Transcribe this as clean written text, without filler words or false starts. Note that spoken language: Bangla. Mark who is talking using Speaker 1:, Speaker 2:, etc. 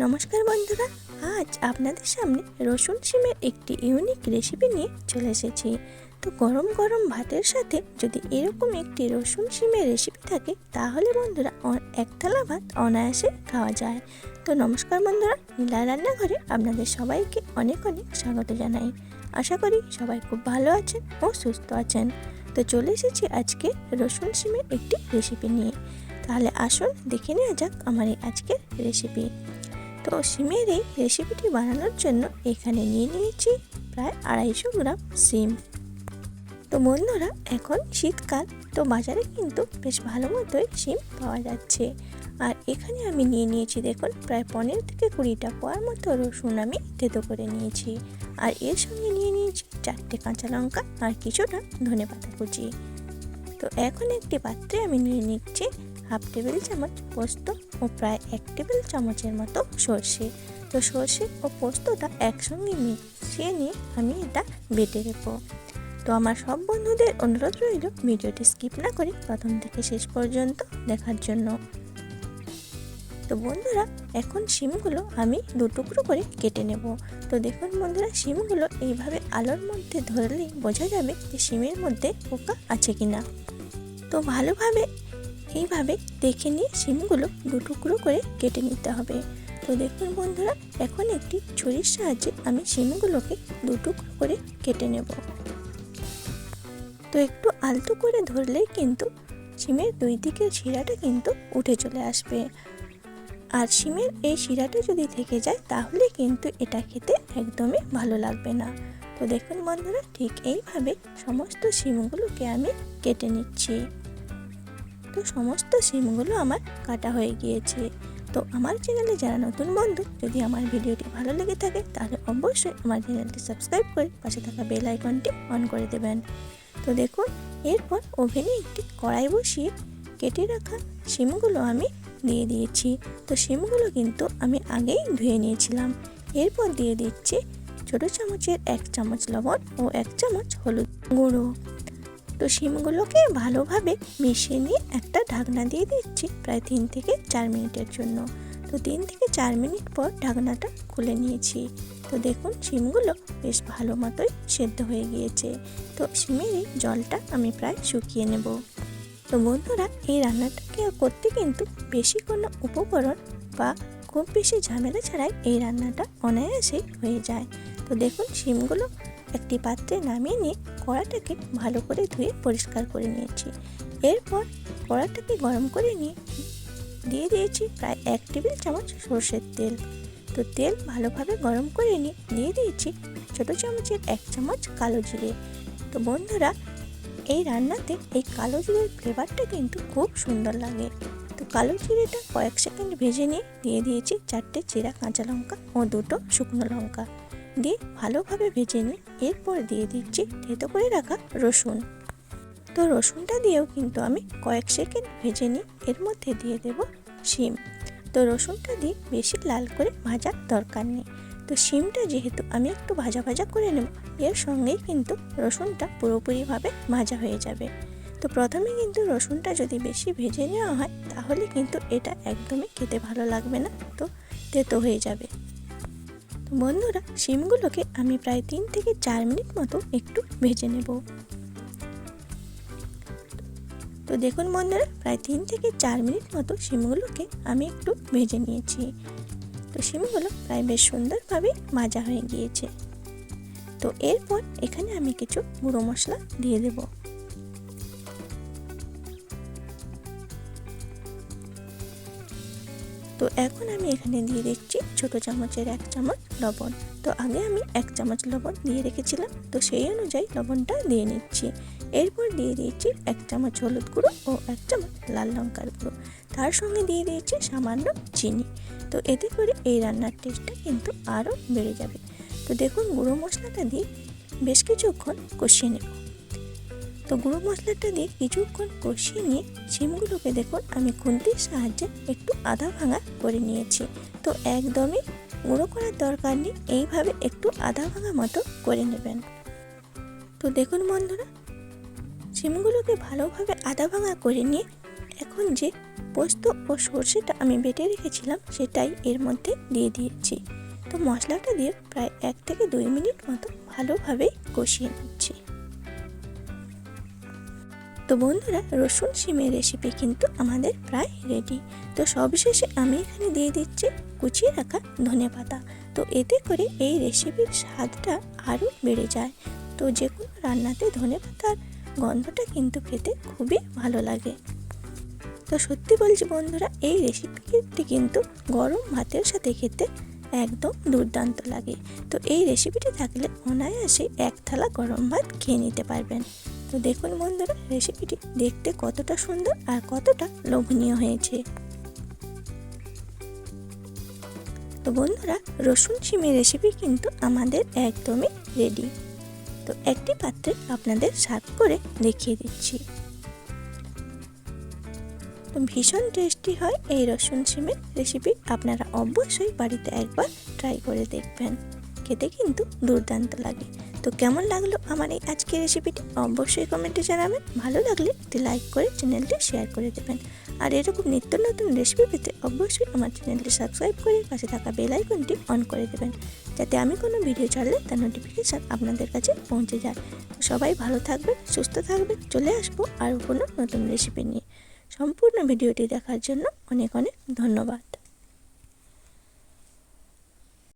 Speaker 1: নমস্কার বন্ধুরা, আজ আপনাদের সামনে রসুন শিমের একটি ইউনিক রেসিপি নিয়ে চলে এসেছি। তো গরম গরম ভাতের সাথে যদি এরকম একটি রসুন শিমের রেসিপি থাকে তাহলে বন্ধুরা এক থালা ভাত অনায়াসে খাওয়া যায়। তো নমস্কার বন্ধুরা, নীলার রান্নাঘরে আপনাদের সবাইকে অনেক অনেক স্বাগত জানাই। আশা করি সবাই খুব ভালো আছেন ও সুস্থ আছেন। তো চলে এসেছি আজকে রসুন শিমের একটি রেসিপি নিয়ে। তাহলে আসুন দেখে নেওয়া যাক আমার এই আজকের রেসিপি। তো শিমের এই রেসিপিটি বানানোর জন্য এখানে নিয়ে নিয়েছি প্রায় 250 গ্রাম শিম। তো বন্ধুরা, এখন শীতকাল, তো বাজারে কিন্তু বেশ ভালো মতোই শিম পাওয়া যাচ্ছে। আর এখানে আমি নিয়ে নিয়েছি দেখুন প্রায় 15 থেকে 20টা কোয়ার মতো রসুন আমি থেতো করে নিয়েছি। আর এর সঙ্গে নিয়ে নিয়েছি 4টে কাঁচা লঙ্কা আর কিছুটা ধনেপাতা কুচি। তো এখন একটি পাত্রে আমি নিয়ে নিচ্ছি হাফ টেবিল চামচ পোস্ত ও প্রায় 1 টেবিল চামচের মতো সর্ষে। তো সর্ষে ও পোস্তটা একসঙ্গে মিশিয়ে নিয়ে আমি এটা বেটে নেব। তো আমার সব বন্ধুদের অনুরোধ রইল ভিডিওটি স্কিপ না করে প্রথম থেকে শেষ পর্যন্ত দেখার জন্য। তো বন্ধুরা, এখন শিমগুলো আমি 2 টুকরো করে কেটে নেব। তো দেখুন বন্ধুরা, শিমগুলো এইভাবে আলোর মধ্যে ধরলেই বোঝা যাবে যে শিমের মধ্যে পোকা আছে কিনা। তো ভালোভাবে এইভাবে দেখে নিয়ে শিমগুলো 2 টুকরো করে কেটে নিতে হবে। তো দেখুন বন্ধুরা, এখন একটি ছুরির সাহায্যে আমি শিমগুলোকে 2 টুকরো করে কেটে নেব। তো একটু আলতো করে ধরলেই কিন্তু শিমের 2 দিকের শিরাটা কিন্তু উঠে চলে আসবে। আর শিমের এই শিরাটা যদি থেকে যায় তাহলে কিন্তু এটা খেতে একদমই ভালো লাগবে না। তো দেখুন বন্ধুরা, ঠিক এইভাবে সমস্ত শিমগুলোকে আমি কেটে নিচ্ছি। তো সমস্ত শিমগুলো আমার কাটা হয়ে গিয়েছে। তো আমার চ্যানেলে যারা নতুন বন্ধু, যদি আমার ভিডিওটি ভালো লেগে থাকে তাহলে অবশ্যই আমার চ্যানেলটি সাবস্ক্রাইব করে পাশে থাকা বেল আইকনটি অন করে দেবেন। তো দেখুন, এরপর ওভেনে একটি কড়াই বসিয়ে কেটে রাখা শিমগুলো আমি দিয়ে দিয়েছি। তো শিমগুলো কিন্তু আমি আগেই ধুয়ে নিয়েছিলাম। এরপর দিয়ে দিচ্ছি ছোটো চামচের 1 চামচ লবণ ও 1 চামচ হলুদ গুঁড়ো। তো শিমগুলোকে ভালোভাবে মিশিয়ে নিয়ে একটা ঢাকনা দিয়ে দিচ্ছি প্রায় 3 থেকে 4 মিনিটের জন্য। তো 3 থেকে 4 মিনিট পর ঢাকনাটা খুলে নিয়েছি। তো দেখুন, শিমগুলো বেশ ভালো মতোই সেদ্ধ হয়ে গিয়েছে। তো শিমের এই জলটা আমি প্রায় শুকিয়ে নেব। তো বন্ধুরা, এই রান্নাটাকে করতে কিন্তু বেশি কোনো উপকরণ বা খুব বেশি ঝামেলা ছাড়াই এই রান্নাটা অনায়াসেই হয়ে যায়। তো দেখুন, শিমগুলো একটি পাত্রে নামিয়ে নিয়ে কড়াটাকে ভালো করে ধুয়ে পরিষ্কার করে নিয়েছি। এরপর কড়াটাকে গরম করে নিয়ে দিয়ে দিয়েছি প্রায় 1 টেবিল চামচ সরষের তেল। তো তেল ভালোভাবে গরম করে নিয়ে দিয়ে দিয়েছি ছোটো চামচের 1 চামচ কালো জিরে। তো বন্ধুরা, এই রান্নাতে এই কালো জিরের ফ্লেভারটা কিন্তু খুব সুন্দর লাগে। তো কালো জিরেটা কয়েক সেকেন্ড ভেজে নিয়ে দিয়ে দিয়েছি 4টে চিরা কাঁচা লঙ্কা ও 2টো শুকনো লঙ্কা দিয়ে ভালোভাবে ভেজে নিয়ে এরপর দিয়ে দিচ্ছি থেতো করে রাখা রসুন। তো রসুনটা দিয়েও কিন্তু আমি কয়েক সেকেন্ড ভেজে নিয়ে এর মধ্যে দিয়ে দেব শিম। তো রসুনটা দিয়ে বেশি লাল করে ভাজার দরকার নেই। তো শিমটা যেহেতু আমি একটু ভাজা ভাজা করে নেব, এর সঙ্গেই কিন্তু রসুনটা পুরোপুরিভাবে ভাজা হয়ে যাবে। তো প্রথমে কিন্তু রসুনটা যদি বেশি ভেজে নেওয়া হয় তাহলে কিন্তু এটা একদমই খেতে ভালো লাগবে না, তো তেতো হয়ে যাবে। তো বন্ধুরা, শিমগুলোকে আমি প্রায় 3 থেকে 4 মিনিট মতো একটু ভেজে নেব। তো দেখুন বন্ধুরা, প্রায় 3 থেকে 4 মিনিট মতো শিমগুলোকে আমি একটু ভেজে নিয়েছি। তো শিমগুলো প্রায় বেশ সুন্দরভাবে ভাজা হয়ে গিয়েছে। তো এরপর এখানে আমি কিছু গুঁড়ো মশলা দিয়ে দেব। তো এখন আমি এখানে দিয়ে দিচ্ছি ছোটো চামচের 1 চামচ লবণ। তো আগে আমি 1 চামচ লবণ দিয়ে রেখেছিলাম, তো সেই অনুযায়ী লবণটা দিয়ে নিচ্ছি। এরপর দিয়ে দিয়েছি 1 চামচ হলুদ গুঁড়ো ও 1 চামচ লাল লঙ্কার গুঁড়ো। তার সঙ্গে দিয়ে দিয়েছি সামান্য চিনি। তো এতে করে এই রান্নার টেস্টটা কিন্তু আরও বেড়ে যাবে। তো দেখুন, গুঁড়ো মশলাটা দিয়ে বেশ কিছুক্ষণ কষিয়ে নেব। তো গুঁড়ো মশলাটা দিয়ে কিছুক্ষণ কষিয়ে নিয়ে শিমগুলোকে দেখুন আমি খুন্তির সাহায্যে একটু আধা ভাঙা করে নিয়েছি। তো একদমই গুঁড়ো করার দরকার নেই, এইভাবে একটু আধা ভাঙা মতো করে নেবেন। তো দেখুন বন্ধুরা, শিমগুলোকে ভালোভাবে আধা ভাঙা করে নিয়ে এখন যে পোস্ত ও সর্ষেটা আমি বেটে রেখেছিলাম সেটাই এর মধ্যে দিয়ে দিয়েছি। তো মশলাটা দিয়ে প্রায় 1 থেকে 2 মিনিট মতো ভালোভাবেই কষিয়ে নিচ্ছি। তো বন্ধুরা, রসুন শিমের রেসিপি কিন্তু আমাদের প্রায় রেডি। তো সবশেষে আমি এখানে দিয়ে দিচ্ছি কুচিয়ে রাখা ধনেপাতা। তো এতে করে এই রেসিপির স্বাদটা আরও বেড়ে যায়। তো যে কোনো রান্নাতে ধনেপাতার গন্ধটা কিন্তু খেতে খুবই ভালো লাগে। তো সত্যি বলছি বন্ধুরা, এই রেসিপিটি কিন্তু গরম ভাতের সাথে খেতে একদম দুর্দান্ত লাগে। তো এই রেসিপিটি থাকলে অনায়াসে 1 থালা গরম ভাত খেয়ে নিতে পারবেন। তো দেখুন বন্ধুরা, রেসিপিটি দেখতে কতটা সুন্দর আর কতটা লোভনীয় হয়েছে। তো বন্ধুরা, রসুন শিমের রেসিপি কিন্তু আমাদের একদমই রেডি। তো একটি পাত্রে আপনাদের সার্ভ করে দেখিয়ে দিচ্ছি। তো ভীষণ টেস্টি হয় এই রসুন শিমের রেসিপি। আপনারা অবশ্যই বাড়িতে একবার ট্রাই করে দেখবেন, খেতে কিন্তু দুর্দান্ত লাগে। তো কেমন লাগলো আমার এই আজকের রেসিপিটি অবশ্যই কমেন্টে জানাবেন। ভালো লাগলে একটি লাইক করে চ্যানেলটি শেয়ার করে দেবেন। আর এরকম নিত্য নতুন রেসিপি পেতে অবশ্যই আমার চ্যানেলটি সাবস্ক্রাইব করে পাশে থাকা বেল আইকনটি অন করে দেবেন, যাতে আমি কোনো ভিডিও ছাড়লে তার নোটিফিকেশান আপনাদের কাছে পৌঁছে যায়। সবাই ভালো থাকবেন, সুস্থ থাকবেন। চলে আসবো আরও কোনো নতুন রেসিপি নিয়ে। সম্পূর্ণ ভিডিওটি দেখার জন্য অনেক অনেক ধন্যবাদ।